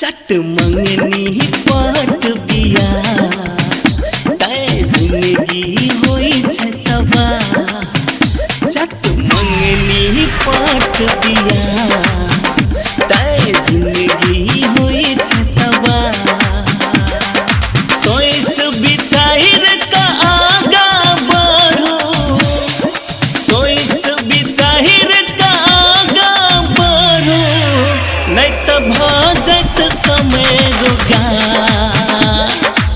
चट मंगनी पट बिया तय जिंदगी होई छतवा चट मंगनी पट बिया तय जिंदगी होई छतवा सोच विचार का आगा बढ़ो सोच विचार का आगा बढ़ो नहीं तो भजत समय रुका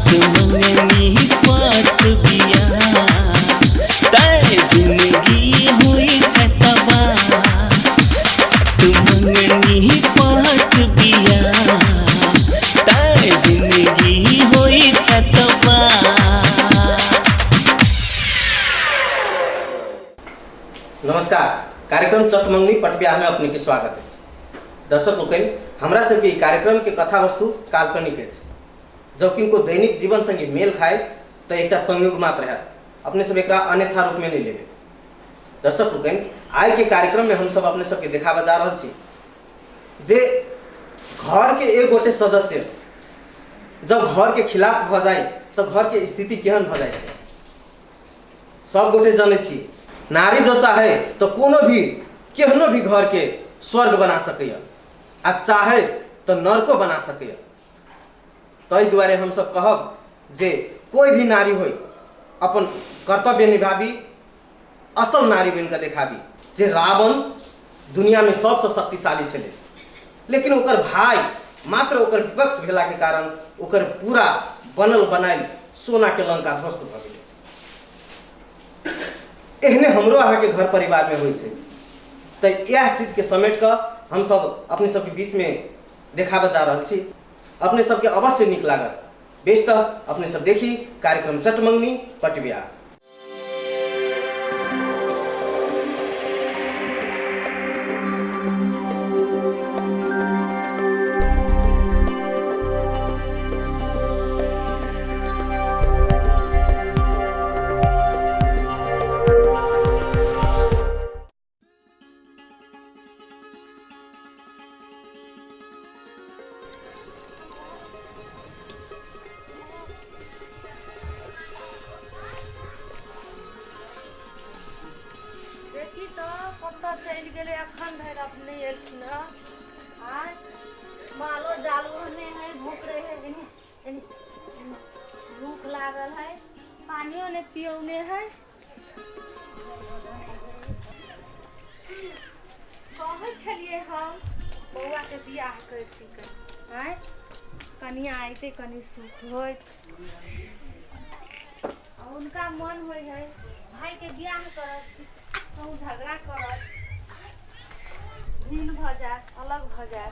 मंगनी पट बिया तय जिंदगी हुई छतवा मंगनी पट बिया तय जिंदगी हुई छतवा। नमस्कार, कार्यक्रम चट मंगनी पट बिया में अपने के स्वागत है। दर्शक लोग हमरा सबके कार्यक्रम के कथा वस्तु काल्पनिक है, जबकि इनको दैनिक जीवन संगे मेल खाए तो एक संयोग मात्र है, अपने सब एक अन्यथा रूप में नहीं लेवे। दर्शक लोग आज के कार्यक्रम में हम सब अपने सबके देखावा जा रहा छी जे घर के एक गोटे सदस्य जब घर के खिलाफ भ जाए तो घर के स्थिति केहन भ जाए। सब गोटे जाने छी नारी जो चाहे तो कोनो भी केहनो भी घर के स्वर्ग बना सके आ चाहे तो नरको बना सके। तई दुआरे हम सब कहब जे कोई भी नारी होई अपन कर्तव्य निभाबी, असल नारी बन के देखाबी। जे रावण दुनिया में सबसे शक्तिशाली छले, लेकिन ओकर भाई मात्र ओकर विपक्ष भेला के कारण ओकर पूरा बनल बनाइल सोना के लंका ध्वस्त भ गेलै। एहने हमरो अहाँ के घर परिवार में होई छै। तो यह चीज के समेट कर हम सब अपने सबके बीच में देखावे जा रहा छी। अपने सबके अवश्य निक लागत। बेस अपने सब देखी कार्यक्रम चट मंगनी पट बिया। चल गए अखन धर अपने एलखिन आज मालो जालो ने है भूख रहे है भूख लागल है पानियो ने पियोने है। कहै छलिए हम बौआ के बियाह करती हैं कनिया आइते कनी सुख होय उनका मन होय है भाई के बियाह करत तो झगड़ा करत भिन्न भ जाए अलग भ जाए।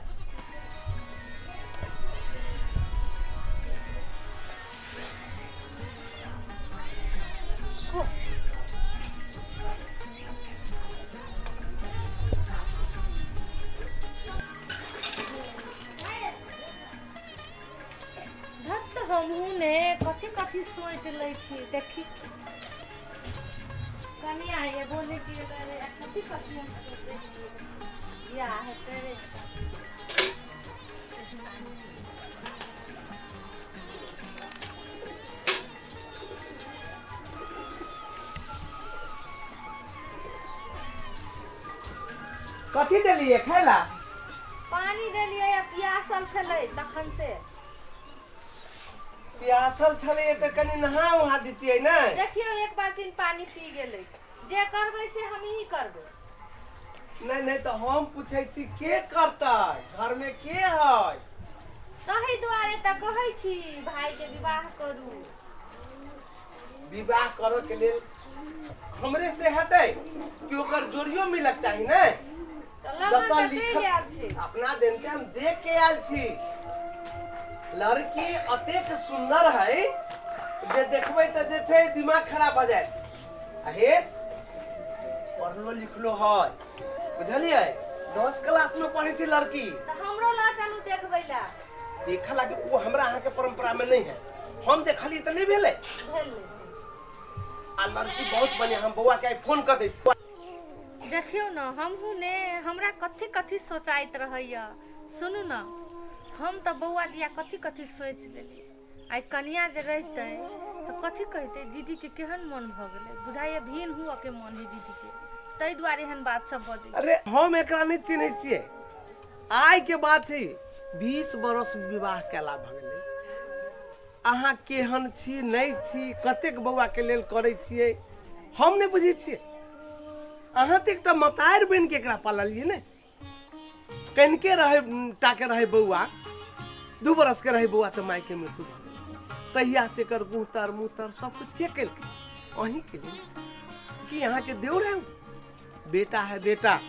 हमहू ने कथी कथी सोच ले छी देखी कनिया ये बोले कि कथी कथी हम सोचे छी या हेते कथी देलिए खैला? पानी देलिए या प्यासल छले तखन से प्यासल छले तो कनी नहा वहा दितिए ना। देखियो एक बाल्टी पानी पी गेले जे करबै से हम ही करबै। नहीं नहीं तो हम पूछै छी के करता घर में के है तही दुआरे त कहै छी भाई के विवाह करू। विवाह करो के लिए हमरे से हेतै कि ओकर जोड़ियो मिलक चाहिए ना। जता लिखल अपना दिन के हम देख के आयल छी लड़की अतेक सुंदर है जे देखबै त जे छै दिमाग खराब भ जाय। हे पढ़लो लिखलो है बुझलिए 10 क्लास में पढ़ी थी लड़की त हमरो ला चलू देखबै ला। देखा लागे वो हमरा अहाँ के परंपरा में नहीं है। हम देखली त नहीं भेले आ लड़की बहुत बढ़िया। हम बउआ के फोन कर दै छी। देखियो न हमहू ने हमरा कथी कथी सोचाइत रहैया सुनू न हम तो बउआ दिया कथी कथी सोच लेली। आई कनिया जे रहते तो कथी कहते दीदी के केहन मन भ गेले, बुझाइए भीन हुआ के मन है दीदी के, तई दुआरे एहन बात सब बजे। अरे हम एकरा नहीं चिन्है छियै। आइ के बात है 20 बरस विवाह केला भ गेलै। अहाँ केहन छी नहीं छी, कतेक बौआ के लेल करै छियै हम नहीं बुझै छियै। अहाँ तो एकटा मतायर बन के एकरा पाललियै ने। कनिके रहे टाके रहे बौआ, 2 बरस के रहे बौआ तो माय के मृत्यु भ गेलै। तहिया से कर गुहतर मुहतर सब कुछ के केलकै? अहीं के लिए कि यहाँ के देवर है? बेटा है बेटा,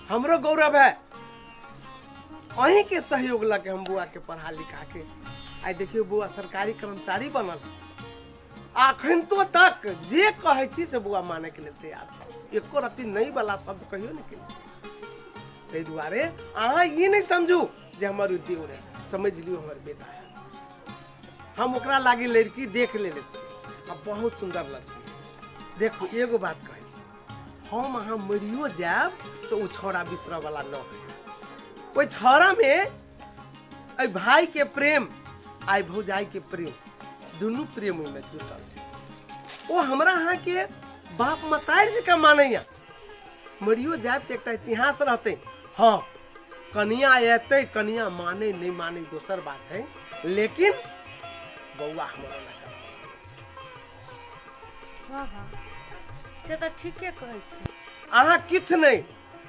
हमरो गौरव है। अहीं के सहयोग लगे हम बुआ के पढ़ा लिखा के आई देखियो बुआ सरकारी कर्मचारी बनल। अखन तो तक जे कहे छी से बुआ माने के लिए तैयार छै। एको रत्ती नहीं वाला शब्द कहियो नहीं के। तै दुआरे अहाँ ये नहीं समझू जे हमर देवर है, समझ लियो हमर बेटा है। हम ओकरा लागी लड़की देख लेले छी, अब बहुत सुंदर लड़की है। देखो एगो बात कहै छी, हम अहाँ मरियो जाब तो उ छौड़ा बिसरा वाला न है। ओइ छौड़ा में आई भाई के प्रेम आई भौजाई के प्रेम दुनू प्रेम में जुटल छै। ओ हमरा अहाँ के बाप मतारी से का मानैया। मरियो जाब तो एक इतिहास रहते। हाँ कनिया एते, कनिया माने नहीं माने दोसर बात है, लेकिन बौआ हमरा लगा। हाँ हाँ से तो ठीके कहै छी। अहाँ किछ नहीं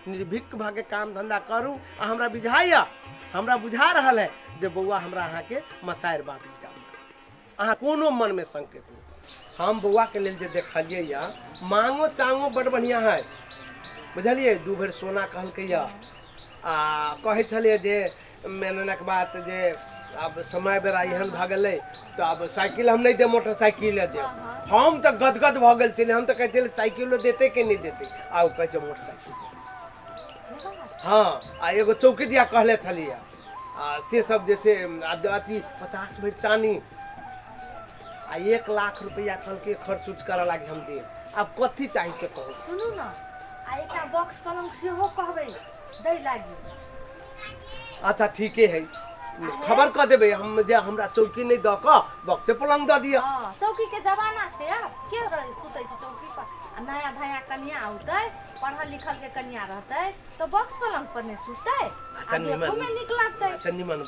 निर्भीक भागे काम धंधा करू। हमरा बुझाइया, हमरा बुझा रहल है जे बौआ हमरा अहाँ के मतायर बाप का। अहाँ कोनो मन में संकेत नहीं। हम बौआ के लेल जे देखलिए या मांगो चांगो बड़ बढ़िया है, बुझलिए। 2 भर सोना कहलकै या आ कहे छलिए जे मेनन के बात जे अब समय बेरा एहन भ गेलै तो अब साइकिल हम नहीं दे, मोटरसाइकिल दे। हम तो गदगद भ गेल छलिए। हम तो कहै छलिए साइकिलो देते कि नहीं देते, आ ओ कहै छै मोटरसाइकिल। हाँ आ एगो चौकी दिया कहले छलिए आ से सब जे छै अथी 50 भर चानी आ 1 लाख रुपया कहलकै खर्च उच करे लागी हम दे। अब कथी चाहिए से कहू। सुनू ना, आ एकटा बॉक्स पलंग सेहो कहबै दै लागी। अच्छा ठीके है, खबर कर देबे हम जे हमरा चौकी नहीं द के बक्से पलंग द दिया। हां चौकी के जमाना छै अब, के रहे सुतै छै चौकी पर। आ नया भया कन्या औतै, पढ़ल लिखल के कन्या रहतै तो बॉक्स पलंग पर ने सुतै। अच्छा देखो में निक लगतै। अच्छा निमन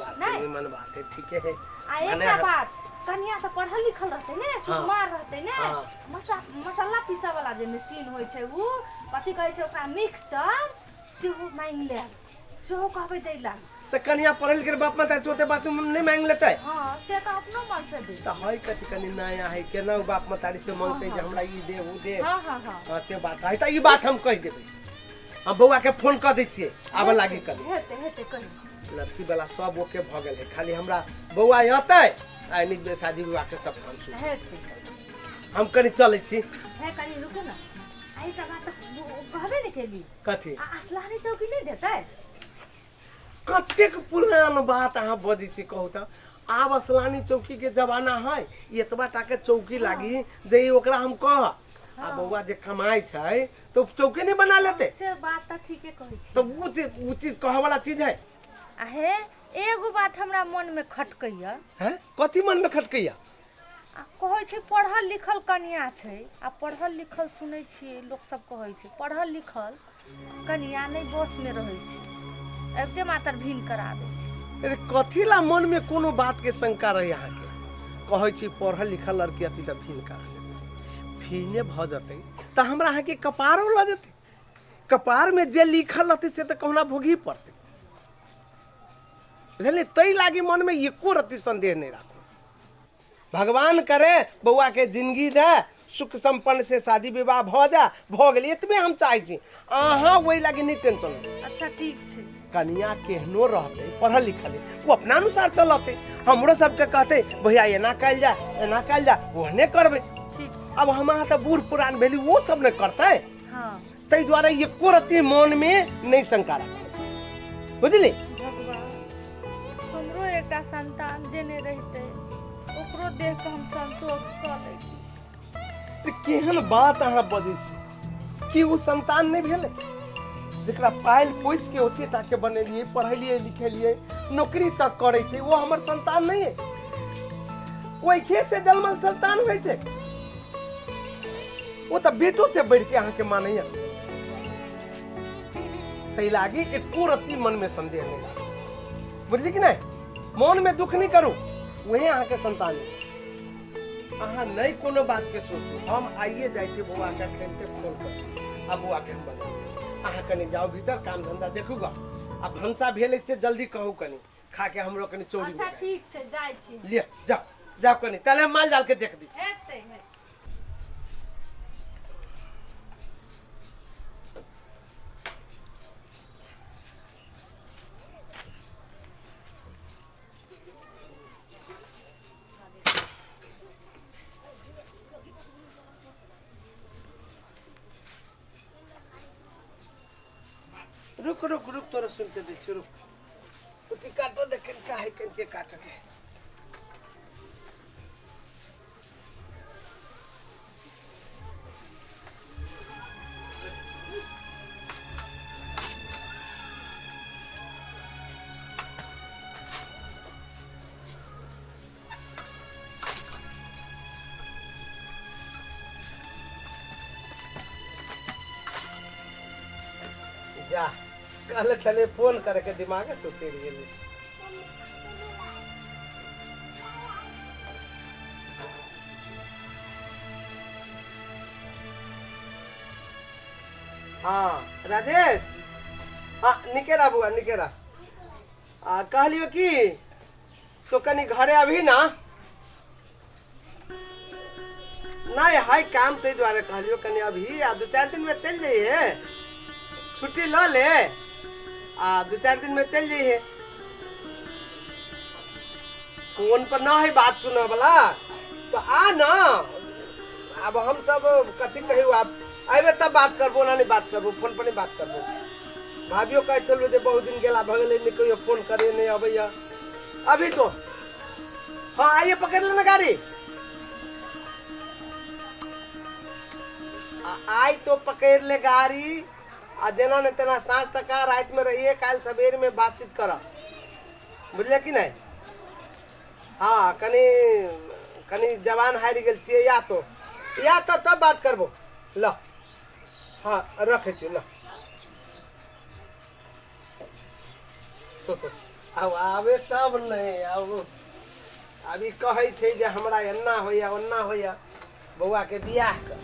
बात है, ठीके है। आ एकटा बात, कन्या तो पढ़ल लिखल रहतै ने, सुकुमार रहतै ने। मसाला पीसा वाला जे मशीन होय छै उ कथि कहै छै ओकरा मिक्सचर सेहो मांग ले, सेहो कहबै दै ला। तो कन्या पढ़ल के बाप माता चोते बात नहीं मांग लेते। हां से तो अपनो मन से दे। तो है कथि कनी नया है केना बाप मातारी से मांगते जे हमरा ई दे उ दे। हां हां हां हां से बात है। तो ई बात हम कह देबै। हम बौआ के फोन कर दै छियै, आबे लागी कर। हेते हेते कहि लड़की वाला सब ओके भ गेल है, खाली हमरा बौआ आते आ निक शादी विवाह के सब काम शुरू। हेते हम कनी चलै छी। है कनि रुके ना। आई त बात कहबे ने केली कथी असलानी चौकी नहीं देतै। कतेक पुरान बात अहाँ बजै छी कहू त। आब असलानी चौकी के जमाना है, एतबा टा के चौकी लागी जे ओकरा हम कह आ बौआ जे कमाई छै तो चौकी नहीं बना लेते। से बात त ठीके कहै छी। तो वो चीज कहे वाला चीज है। आहे एगो बात हमरा मन में खटकैया। हैं कथी मन में खटकैया? कहै छै पढ़ल लिखल कन्या छै, आ पढ़ल लिखल सुनै छियै लोक सब कहै छै पढ़ल लिखल कन्या नहीं बस में रहै छै, एकदम मातर भीन करा दे छै। अरे कथी ला मन में कोनो बात के शंका रहे अहाँ के? कहै छी पढ़ल लिखल लड़की अति त भीन करा ले, भीने भ जतै त हमरा अहाँ के कपारो ल जतै। कपार में जे लिखल रहतै से त कहना भोगी पड़तै, बुझलिए। तै लागी मन में एको रत्ती संदेह नहीं राखो। भगवान करे बौआ के जिंदगी दे, सुख संपन्न से शादी विवाह भ जा, भ गेल एतबे हम चाहै छी। अहाँ ओइ लागी नहीं टेंशन लो। अच्छा ठीक छै। कन्या केहनो रहते पढ़ल लिखल वो अपना अनुसार चलते। हमरो सबके कहते भैया एना कल जा एना कल जा, ओहने करबे। ठीक। अब हमारा तो बूढ़ पुरान भेली, वो सब ने करते। हाँ तै द्वारा एको रत्ती मन में नहीं शंका रखो, बुझली। भगवान हमरो एकटा संतान देने रहते, ओकरो देख के हम संतोष क लै छी। केहन बात अहाँ बजै छी कि वो संतान नहीं भेले? जरा पायल पोस के ओते ताके बनेलिए, पढ़ेलिए लिखेलिए, नौकरी तक करे छे, वो हमर संतान नहीं है। कोई खेत से जन्मल संतान होय छे, वो तो बेटो से बढ़ के अहाँ के माने है। तै लागी एको रत्ती मन में संदेह नहीं लागे, बुझली कि नहीं? मन में दुख नहीं करू, वही अहाँ के संतान है। अहाँ नहीं कोनो बात के सोचू, हम आइए जाए छे बउआ के खेलते फोन कर, अब बउआ के हम बने। अहाँ कनी जाओ भीतर, काम धंधा देखूगा, अब भंसा भेल इससे जल्दी कहू, कनी खा के हमरो कनी चौड़ी अच्छा ठीक छे, जाय छी। ले जाओ जाओ कनी, तले माल जाल के देख दी। एते है रुक रुक रुक, तोरा सुनते दे छी, रुक। उठी काटो देख काहे कन के काट के। जा कल चले फोन करके दिमाग सुते रही। हाँ राजेश, हाँ निकेरा बुआ निकेरा, कहलियो कि तो कनी घरे अभी ना नहीं हाई काम ते द्वारे कहलियो कनी अभी 2-4 दिन में चल जाइए, छुट्टी लो ले, 2-4 दिन में चल जाइए। फोन पर ना है बात सुना वाला, तो आ ना, अब हम सब कथी कहियो, आप आइबे तब बात करबो, ना नहीं बात करबो, फोन पर नहीं बात करबो। भाभियो कह चलो जे बहुत दिन गेला भगले, नहीं कहियो फोन करे नहीं अबैया अभी तो। हाँ आइए पकड़ लेना गाड़ी, आई तो पकड़ ले गाड़ी, आ जेना ने तेना सांझ तक रात में रहिए, कल सवेर में बातचीत करा, बुझले कि नहीं? हाँ कनी कनी जवान हारि गेल छियै, या तो तब बात करबो। लो हाँ रखे छी, लो अब आवे तब नहीं, अब अभी कहे थे जे हमरा एना होया ओना होया, बउआ के बियाह कर,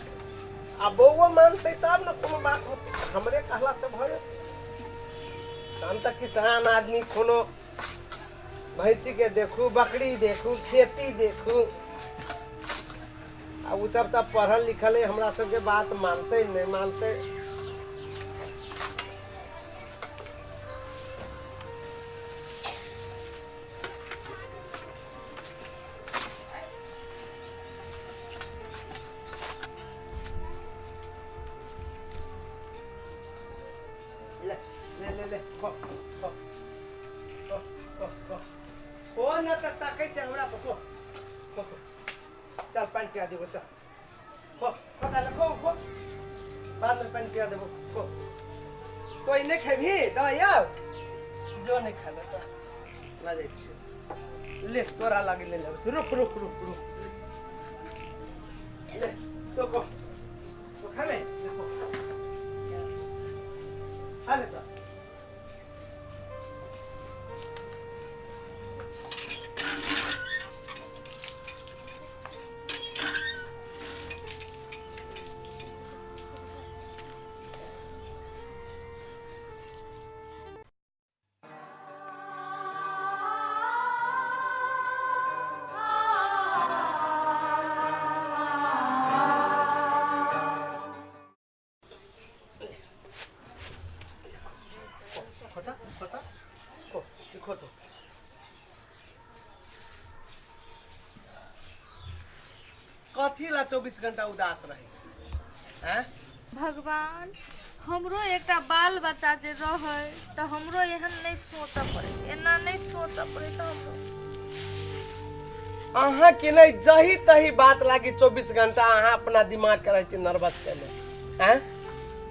आ बउआ मानते तब न कोनो बात होते, हमरे कहला से भयो। हम तक किसान आदमी, कोनो भैंसी के देखू, बकरी देखू, खेती देखू, अब उ सब तब पढ़ल लिखल है, हमरा सबके बात मानते नहीं मानते। ले खो खो खो खो खो, ओ न त ताकै छ हमरा खो खो, चल पानी पिया देबो, चल खो खो, ताले खो खो, बाद में पानी पिया देबो, खो। कोई नहीं खेबी दवाई, जो नहीं खाबे तो ला जाइ छी, ले तोरा लागे ले लेबो। रुक रुक रुक रुक, ले तो खो तो खाबे, देखो हाले सा। कथी ला 24 घंटा उदास रहे छै, हैं? भगवान हमरो एकटा बाल बच्चा जे रहे तो हमरो एहन नहीं सोच पड़े, एना नहीं सोच पड़े तो हमरो। अहाँ के नहीं जही तही बात लागी 24 घंटा अहाँ अपना दिमाग के रहे छी नर्वस के में, हैं?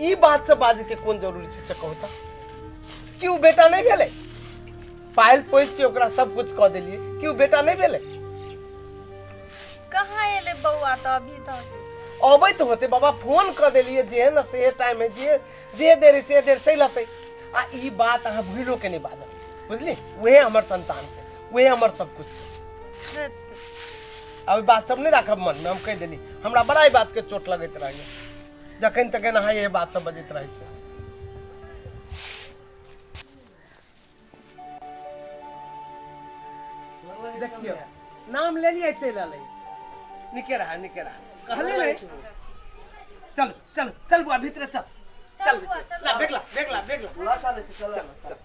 ई बात से बाजे के कौन जरूरी छै से कहू त क्यों बेटा नहीं भेले पायल पोस के ओकरा सब कुछ कह देलिए क्यों बेटा नहीं भेले कहाँ एले बउआ तो अभी तक अबै तो होते बाबा फोन कर देलिए जे न से टाइम है जे देर से देर चल अतै आ ई बात अहाँ भूलो के नहीं बाजब बुझली वहे हमर संतान छै वहे हमर सब कुछ छै अब बात सब नहीं राखब मन में हम कह देली हमरा बड़ा ही बात के चोट लगैत रहिए जखन तक अहाँ ये बात सब बजैत रहै छै देखियो नाम ले लिए चल आले निके रहा कहले नहीं चल चल चल बुआ भीतर चल चल बुआ, चल। ला बेगला ला चले चल चल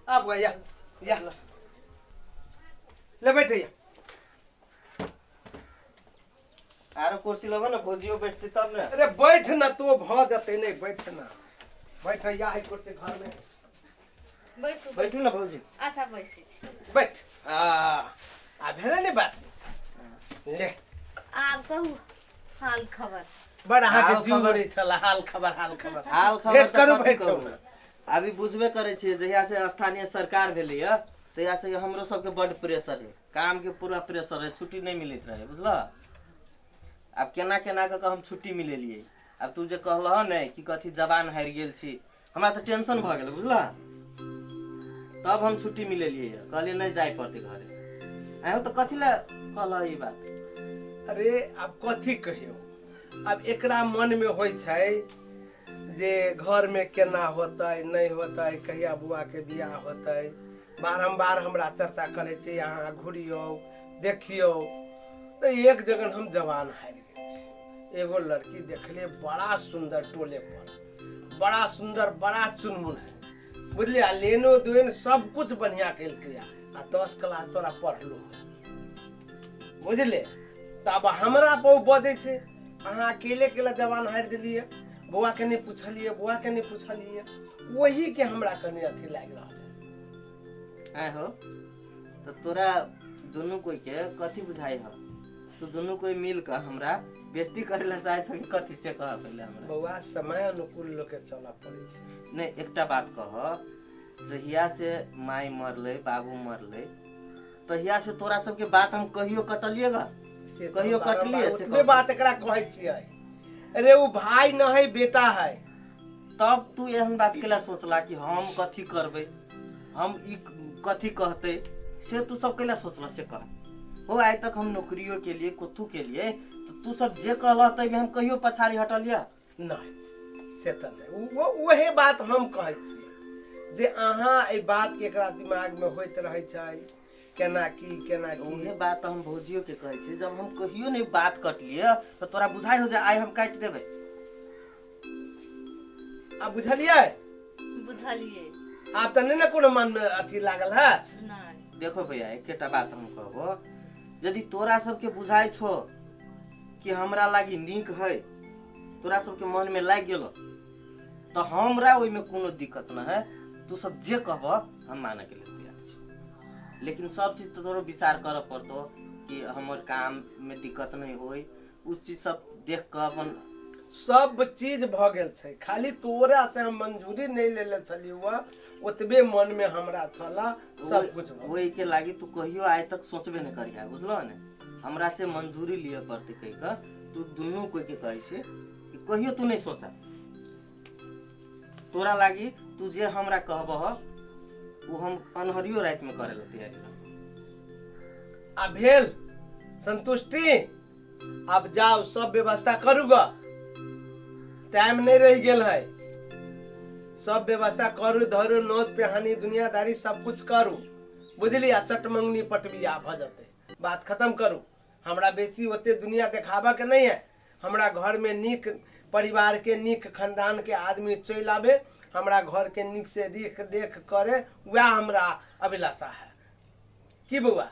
आ बुआ या ले बैठे या आरो कुर्सी लेबो ना भोजियो बैठती तब ना अरे बैठ ना तो भ जते नहीं बैठ ना बैठ या है कुर्सी घर में बैसू बैठू ना भौजी अच्छा बैसे छी बैठ आ भेले नहीं बात ले आब कहू हाल खबर बड़ा हाल के जीव खबर। रे छला हाल खबर हाल खबर भेंट तऽ करू कथी भेंट कहू? करू अभी बुझबे करे छियै जहिया से स्थानीय सरकार भेलै है तहिया से हमरो सबके बड प्रेशर है काम के पूरा प्रेशर है छुट्टी नहीं मिलत रहे बुझल अब केना केना के हम छुट्टी मिलेलिए अब तू जे कहलह ने कि कथी जवान हारि गेल छी हमरा तो टेंशन भ गेल बुझल तब हम छुट्टी मिलेलिए कहलिए नहीं जाय पड़ते घरे आयो तो कथी ला कहलह ई बात अरे अब कथी कहियो अब एकरा मन में होय छै जे घर में केना होतै नहीं होतै कहिया बुआ के बियाह होतै बारंबार हमरा चर्चा करे छै यहाँ घुरियो देखियो तो एक जगह हम जवान हारि गेल छी एगो लड़की देखले बड़ा सुंदर टोले पर बड़ा सुंदर बड़ा चुनमुन है बुझलिए आ लेनो देन सब कुछ बढ़िया केलकै आ 10 क्लास तोरा पढ़लो बुझले तब हमरा पर बदे छै अहाँ अकेले केला जवान हारि देलिए बुआ के नहीं पूछलिए वही के हमरा कने अथी लाग रहल आय हो तो तोरा दोनों कोई के कथी बुझाई हो तू दोनों कोई मिल कर हमरा बेइज्जती करे ला चाहे छ कि कथी से कह पहले हमरा बउआ समय अनुकूल लोग के चला पड़े छै नहीं एकटा बात कह जहिया से माई मरले बाबू मरले तहिया से तोरा सबके बात हम कहियो कटलिए गा से कहियो कटलिए से उतबे बात एकरा कहै छियै अरे वो भाई न है बेटा है तब तू एहन बात केला सोचला कि हम कथी करबे हम ई कथी कहते से तू सब केला सोचला से कह हो आइ तक हम नौकरियों के लिए कुथू के लिए तो तू सब जे कहला तै में हम कहियो पछाड़ी हटलिया नहीं से त नहीं वही बात हम कहै छियै जे अहाँ ए बात के एकरा दिमाग में होइत रहै छै केना की उहे बात हम भौजियो के कहै छी जब हम कहियो नहीं बात कटलिए तो तोरा बुझाई हो जाए आइ हम काट देबे आ बुझलिए बुझलिए आप त नहीं ना कोनो मन में अथी लागल है नहीं देखो भैया एकेटा बात हम कहबो यदि तोरा सबके बुझाई छो कि हमरा लागी नीक है तोरा सबके मन में लाग गेलो तो हमरा ओइ में कोनो दिक्कत न है तू सब जे कहबो हम माने के लिए तैयार छी लेकिन सब चीज तो तोरो विचार कर पड़तो कि हमर काम में दिक्कत नहीं होई उस चीज सब देख के अपन सब चीज भ गेल छै खाली तोरा से हम मंजूरी नहीं लेले छलिए ओतबे मन में हमरा छला सब कुछ वही के लागी तू कहियो आइ तक सोचबे नहीं करिया बुझलो ने हमरा से मंजूरी लिए पड़ते कहि का तू दुनू कोई के कहै छै कि कहियो तू नहीं सोचा तोरा लागी तू जे हमरा कहबह वो हम अनहरियो रात में करे ला तैयारी कर आ भेल संतुष्टि अब जाओ सब व्यवस्था करूगा टाइम नहीं रह गेल है सब व्यवस्था करू धरू नोत पेहानी दुनियादारी सब कुछ करू बुझली आ चटमंगनी पटबिया भ जते बात खत्म करू हमरा बेसी ओते दुनिया देखाबा के नहीं है हमरा घर में नीक परिवार के नीक खानदान के आदमी चल आवे हमरा घर के नीक से देख करे वह हमरा अभिलाषा है की बउआ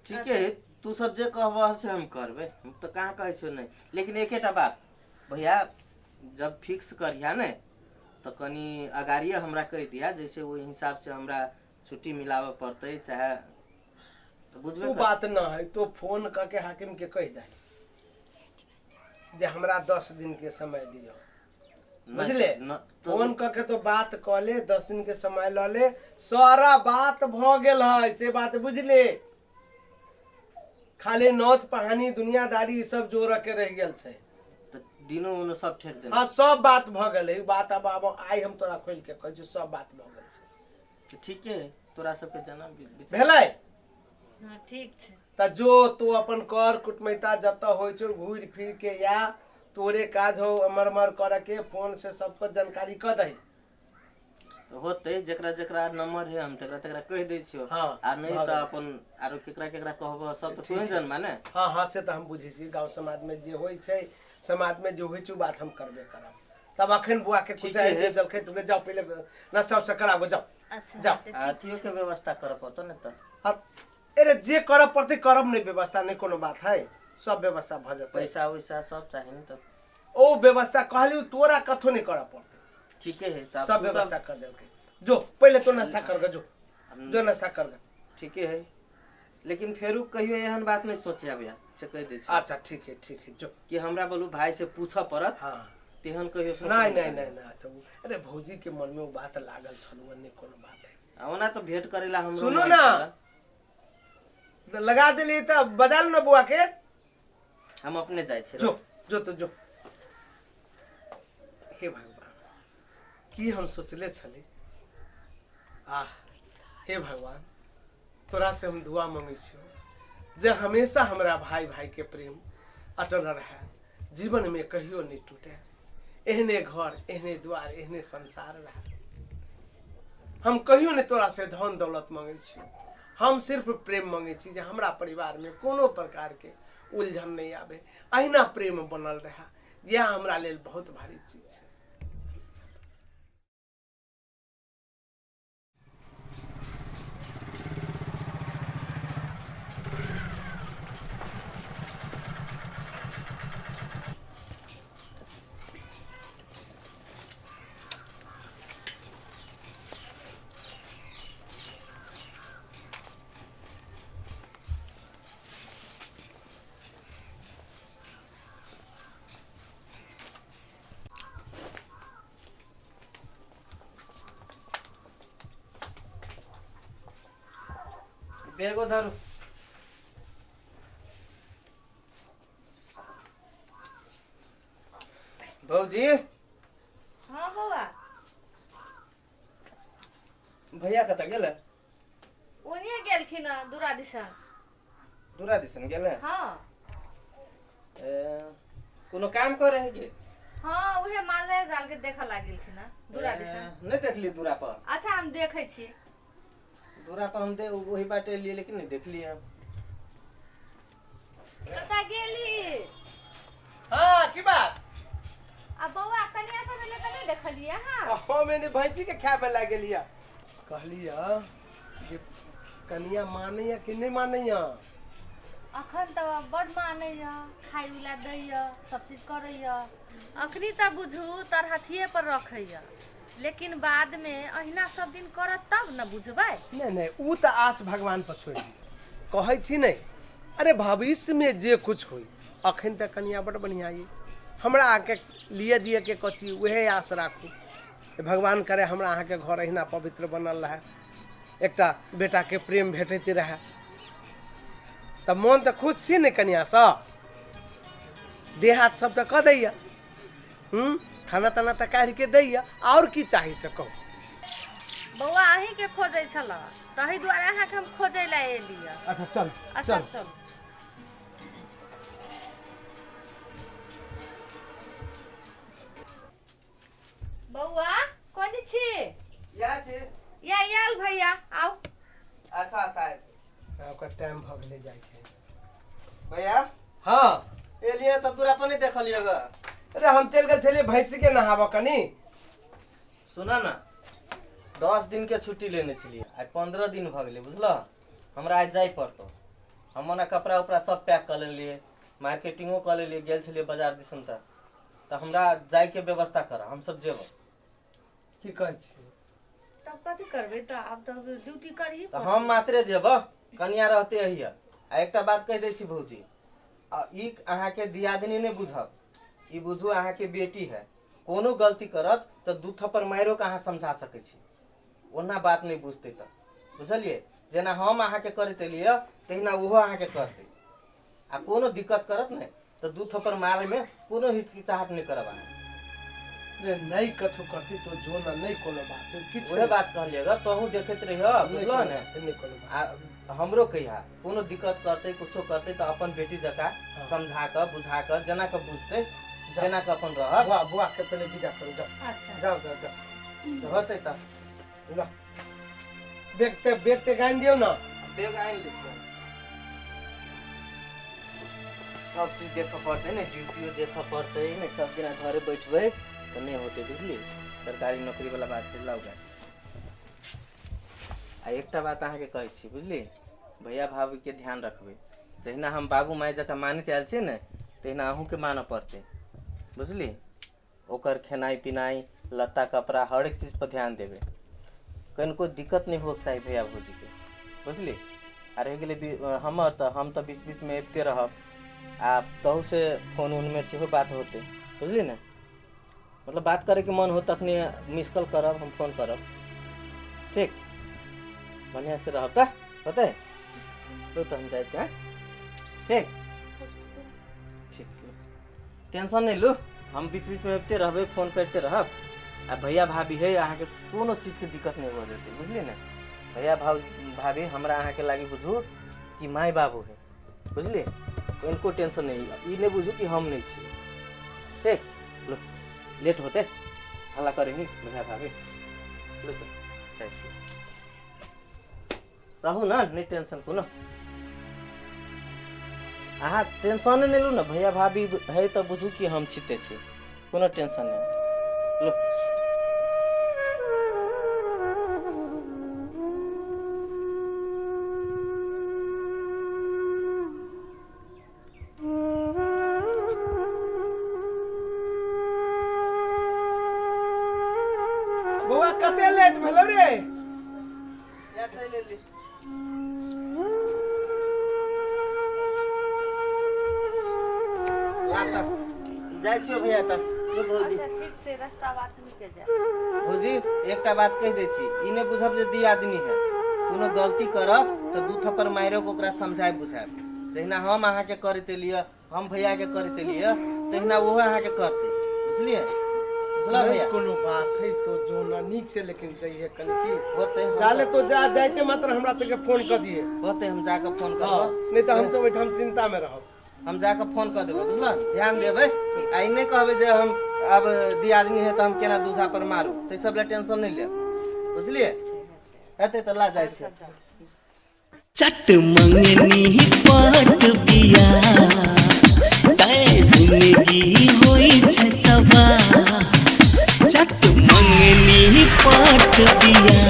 ठीक है तू सब जे कहबह से हम करबे हम तो कहाँ कहै छौ नहीं लेकिन एकेटा बात भैया जब फिक्स करिया ने तो कनी अगाड़िए हमरा कह दिया जैसे वो हिसाब से हमरा छुट्टी मिलावे पड़ते चाहे तो बुझबे वो कर। बात ना है तो फोन करके हाकिम के कह दे जे हमरा 10 दिन के समय दियो बुझले फोन करके तो बात क ले 10 दिन के समय ल ले सारा बात भ गेल है से बात बुझले खाली नौत पहानी दुनियादारी ई सब जोड़ के रह गेल छै तो दिनो उनो सब ठेक दे। हाँ सब बात भ गेल है बात अब आई हम तोरा खोल के कहै छी सब बात भ गेल छै ठीक है तोरा सबके जना भेलै हाँ ठीक छै त जो तू अपन कर कुटमैता जत होइ छौ घूर फिर के या तोरे काज हो अमर कर के फोन से सबको जानकारी क दही तो होते जेकरा जेकरा नंबर है हम तेकरा तेकरा कह दै छियो। हाँ, आ नहीं तो अपन आरो केकरा केकरा कहबो सब तो तू जान माने। हाँ हाँ से तो हम बुझे छी गांव समाज में जे होइ छै समाज में जो होइ छै बात हम करबे करब तब अखन बुआ के कुछ है। दे दलकै तुमने जाओ पहले नाश्ता उस्ता कराबो जाओ अच्छा जाओ। तो आ ठीक तियो के व्यवस्था कर पड़तो ने त अरे जे करब पड़ते करब नहीं व्यवस्था नहीं कोनो बात है सब व्यवस्था भ जतै पैसा वैसा सब चाहिए न तो ओ व्यवस्था कहलियो तोरा कथो नहीं करब पड़ते ठीक है त सब व्यवस्था कर देलकै जो पहले तो नाश्ता कर ग जो नाश्ता कर ग ठीक है लेकिन फेरू कहियो एहन बात नहीं सोचे आबे से कह दे छी अच्छा ठीक है जो कि हमरा बोलू भाई से पूछ पड़त हाँ तेहन कहियो सोचे नहीं नहीं नहीं नहीं तो अरे भौजी के मन में वो बात लागल छलुआ नहीं कोनो बात है ओना तो भेंट करेला हमरो सुनो मन ना। छला। तो लगा देली तो बजा लो ना बुआ के हम अपने जाय छे जो जो तो जो हे भगवान की हम सोचले छली आह हे भगवान तोरा से हम दुआ मांगे छियो जे हमेशा हमरा भाई भाई के प्रेम अटल रहे जीवन में कहियो नहीं टूटे एहने घर एहने द्वार एहने संसार रहे हम कहियो नहीं तोरा से धन दौलत मांगे छियो हम सिर्फ प्रेम मांगे छी जे हमरा परिवार में कोनो प्रकार के उलझन नहीं आवे अहिना प्रेम बनल रहा यह हमरा लेल बहुत भारी चीज है। बेगो धरू भौजी हाँ बौआ भैया कत गेले ओनिए गेलखिन दूरा दिशा दूरा दिसन गेले हाँ कोनो काम करे है के हाँ उहे मालदह डाल के देखा लाग गेलखिन दूरा दिशा नहीं देखली दूरा पर अच्छा हम देखे छी दूरा पर हम दे वही बाटे लिए लेकिन नहीं देखली हम कता गेली हाँ की बात आ बौआ कनिया सब ले त नहीं देखलिए हां हो मैंने भैंसी के खाए पे लाग गेलिया कहलिया जे कनिया मानैया कि नहीं मानैया अखन त बड मानैया खाइ उला दैया सब चीज करैया अखनी त बुझू तर हथिये पर रखैया लेकिन बाद में अहिना सब दिन करत तब न बुझबै नहीं नहीं ऊ तो आस भगवान पर छोड़ दी कहै छी नहीं अरे भविष्य में जे कुछ होई अखन तक कनिया बड़ बढ़िया ये हमरा आके लिए दिए के कथी वहे आस राखू भगवान करे हमरा अहाँ के घर अहिना पवित्र बनल रहे एकटा बेटा के प्रेम भेटते रहे तब मन तो खुश छी ने कनिया सा देह हाथ सब तो क दैया खाना ताना तो काढ़ के दैया और की चाही से कहू बौआ अहीं के खोजै छला तही दुआरे अहाँ के हम खोजै ला एलिया अच्छा चल अच्छा चल बौआ कोनी छी या छे या आयल भैया आओ अच्छा अच्छा ओकर टाइम भ गेले जाय छै भैया हाँ ए लिए तो दूरा पर नहीं देखलिए ग अरे हम तेल गल छलिए भैंसी के नहाबो कनी सुना ना 10 दिन के छुट्टी लेने छलिए आज 15 दिन भ गेले बुझलो हमरा आज जाय पड़तो हम मने कपड़ा उपड़ा सब पैक कर लेलिए मार्केटिंगो कर लेलिए गेल छलिए बाजार दिसन तक तो हमरा जाय के व्यवस्था कर हम सब जेबो की कहै छी तब कथी करबै त आब त ड्यूटी करही तो हम मात्रे जेबो कनिया रहते है। आ एकटा बात कह दै छी भौजी, ई अहाँके दियादनी नहि बुझब, ई बुझू अहाँके बेटी है। कोनो गलती करत तऽ 2 थप्पड़ मारिओ के अहाँ समझा सकै छी, ओना बात नहीं बुझते तो बुझलिए। जेना हम अहाँके करैत एलियै तहिना ओहो अहाँके करतै। आ कोनो दिक्कत करत नहीं तो 2 थप्पड़ मारे में कोनो हिचकिचाहट नहीं करब अहाँ। रे नहीं कथु करती तो जो ना नहीं कोनो बात किछ ओहे बात कहलिएगा तोहू देखैत रहियो, बुझलो ने। नहीं कोनो बात। आ हमरो कहिया कोनो दिक्कत करते कुछो करते तो अपन बेटी जका समझा के बुझा के जना के बुझते जना के अपन रह। बुआ बुआ के पहले विदा करो, जाओ अच्छा जाओ जाओ जाओ। होते त जा बेगते गाइन दियो ना। बेग आइन ले छी। सब चीज देख पड़ते ने, ड्यूटियो देख पड़ते ने, सब दिन घरे बैठबे तो नहीं होते, बुझली। सरकारी नौकरी वाला बात फिर लाओ गए। आ एकटा बात अहाँके कहै छी, बुझली, भैया भाभी के ध्यान रखबे। जहिना हम बाबू माय जका मानैत आयल छी ने तहिना अहूँ के मानऽ पड़ते, बुझली। ओकर खेनाई पिनाई लत्ता कपड़ा हर एक चीज पर ध्यान देवे। कहीं कोई दिक्कत नहीं होके चाहिए भैया भौजी के, बुझली। आ रह गेलै हमर तो हम तो बीच बीच में अबिते रहब। आ तहु से फोन उन में सेहो बात होते, बुझली ने। मतलब बात करे के मन हो तखनी मिस कॉल करब, हम फोन करब, ठीक। बढ़िया से रहब त होते तो हम जाए छी। हाँ ठीक ठीक, टेंशन नहीं लू, हम बीच बीच में अबिते रहबे, फोन करते रहब। आ भैया भाभी है अहाँ के कोनो चीज के दिक्कत नहीं हो देते, बुझली ने। भैया भाभी हमरा अहाँ के लागी बुझू कि माय बाबू है, बुझली। इनको टेंशन नहीं, ई नहीं बुझू कि हम नहीं छी, ठीक। लो लेट होते हल्ला करेंगे भैया भाभी, लो तो रहू ना, नहीं टेंशन को ना। अहाँ टेंशन नहीं लू ना, भैया भाभी है तो बुझू कि हम छिते छी, कोनो टेंशन नहीं। लो बुआ कते लेट भेलो रे? या खाई ले ली। जाए छियो भैया तक भौजी। अच्छा ठीक से रास्ता बात निकल जाए। भौजी एकटा बात कह दै छी, ई नहीं बुझब जे दियादनी है। कोनो गलती करत तो 2 थप्पड़ मारिओ के ओकरा समझाए बुझाए। जहिना हम अहाँ के करैत एलियै, हम भैया के करैत एलियै तहिना ओहो अहाँ के करते, बुझलिए। बुझला भैया। कोनो बात है तो जो ना नीक से लेकिन चाहिए कनी की होते जाले तो जा जाइते मात्र हमरा से के फोन कर दिए। होते हम जाकर फोन हां करब, नहीं तो हम सब ओइठाम चिंता में रहब। हम जाकर फोन कर देबै, बुझल। ध्यान देबै, आई नहीं कहबै जे हम अब दियादनी है तो हम केना दूसरा पर मारू, तो सब ले टेंशन नहीं ले, बुझलिए। एते तो ला जाए छै। चट मंगनी पट बिया तय जिंदगी होई छै तबा। चट मंगनी पट बिया